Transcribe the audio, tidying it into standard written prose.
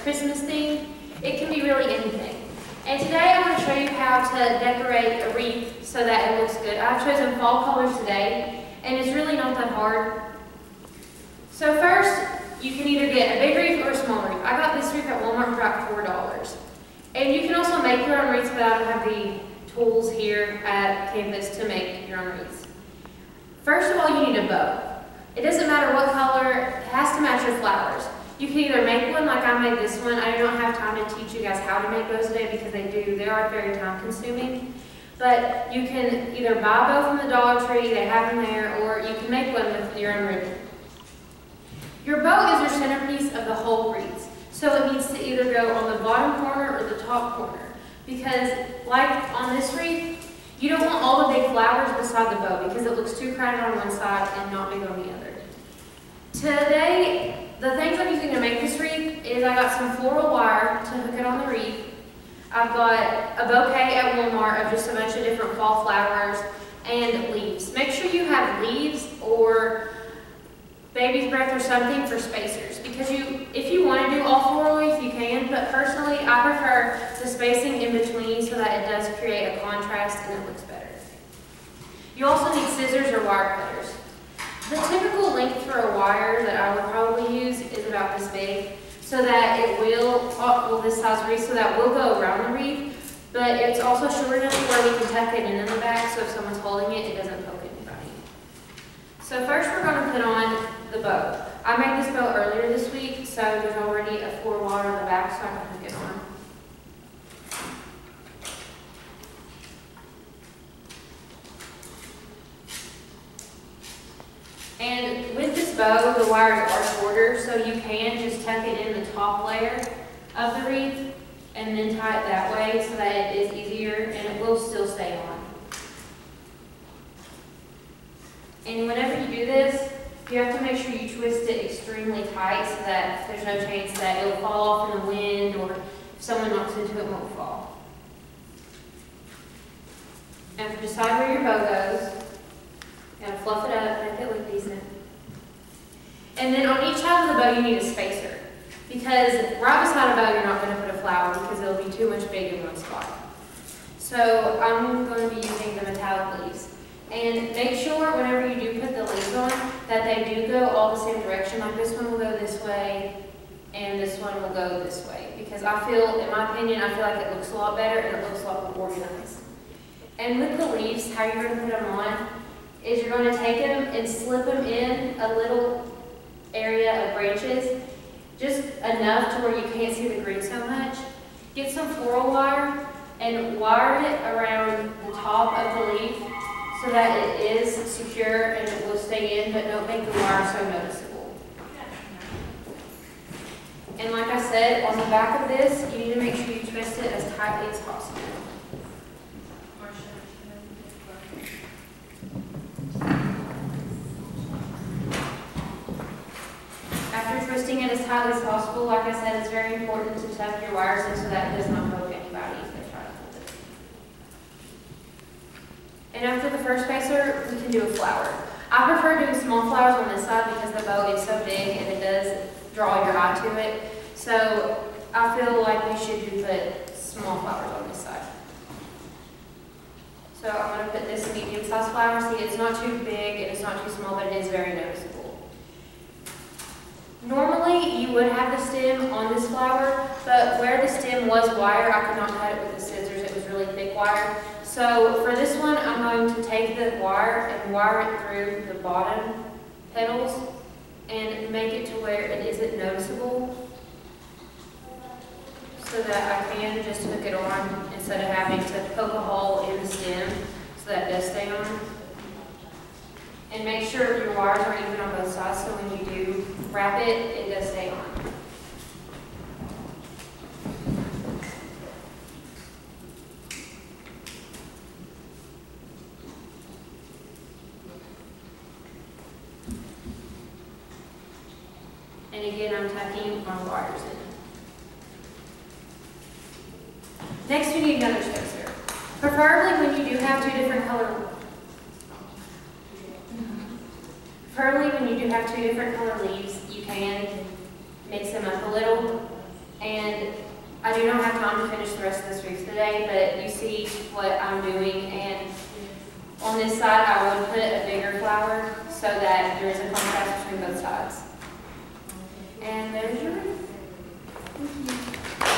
Christmas theme. It can be really anything. And today I'm going to show you how to decorate a wreath so that it looks good. I've chosen fall colors today, and it's really not that hard. So first, you can either get a big wreath or a small wreath. I got this wreath at Walmart for about $4. And you can also make your own wreaths, but I don't have the tools here at campus to make your own wreaths. First of all, you need a bow. It doesn't matter what color, it has to match your flowers. You can either make one like I made this one. I do not have time to teach you guys how to make bows today because they are very time consuming. But you can either buy a bow from the Dollar Tree, they have them there, or you can make one with your own ribbon. Your bow is your centerpiece of the whole wreath. So it needs to either go on the bottom corner or the top corner. Because like on this wreath, you don't want all the big flowers beside the bow because it looks too crowded on one side and not big on the other. Today, the things I'm using to make this wreath is I got some floral wire to hook it on the wreath. I've got a bouquet at Walmart of just a bunch of different fall flowers and leaves. Make sure you have leaves or baby's breath or something for spacers because if you want to do all floral leaf, you can, but personally I prefer the spacing in between so that it does create a contrast and it looks better. You also need scissors or wire cutters. The typical length for a wire that I would probably use is about this big so that it will, this size wreath, so that will go around the wreath, but it's also short enough where we can tuck it in the back so if someone's holding it, it doesn't poke anybody. So first we're going to put on the bow. I made this bow earlier this week, so there's already a floral wire on the back so I can hook it on. And with this bow, the wires are shorter, so you can just tuck it in the top layer of the wreath and then tie it that way so that it is easier and it will still stay on. And whenever you do this, you have to make sure you twist it extremely tight so that there's no chance that it will fall off in the wind or if someone knocks into it, it won't fall. And decide where your bow goes. You gotta fluff it up, make it look decent. And then on each side of the bow you need a spacer. Because right beside a bow you're not going to put a flower because it'll be too much big in one spot. So I'm going to be using the metallic leaves. And make sure whenever you do put the leaves on that they do go all the same direction. Like this one will go this way and this one will go this way. Because I feel, in my opinion, I feel like it looks a lot better and it looks a lot more organized. And with the leaves, how you're going to put them on is you're going to take them and slip them in a little area of branches, just enough to where you can't see the green so much. Get some floral wire and wire it around the top of the leaf so that it is secure and it will stay in, but don't make the wire so noticeable. And like I said, on the back of this, you need to make sure you twist it as tightly as possible. After twisting it as tightly as possible, like I said, it's very important to tuck your wires in so that it does not poke anybody if they try to hold it. And after the first spacer, we can do a flower. I prefer doing small flowers on this side because the bow is so big and it does draw your eye to it. So I feel like we should put small flowers on this side. So I'm going to put this medium-sized flower. See, it's not too big and it's not too small, but it is very noticeable. Normally, you would have the stem on this flower, but where the stem was wire, I could not cut it with the scissors. It was really thick wire. So for this one, I'm going to take the wire and wire it through the bottom petals and make it to where it isn't noticeable so that I can just hook it on instead of having to poke a hole in the stem so that it does stay on. And make sure your wires are even on both sides so when you do wrap it, it does stay on. And again, I'm tucking my wires in. Next, we need another spacer. Preferably when you do have two different color leaves, you can mix them up a little. And I do not have time to finish the rest of this wreath today, but you see what I'm doing. And on this side, I would put a bigger flower so that there is a contrast between both sides. And there's your wreath. Thank you.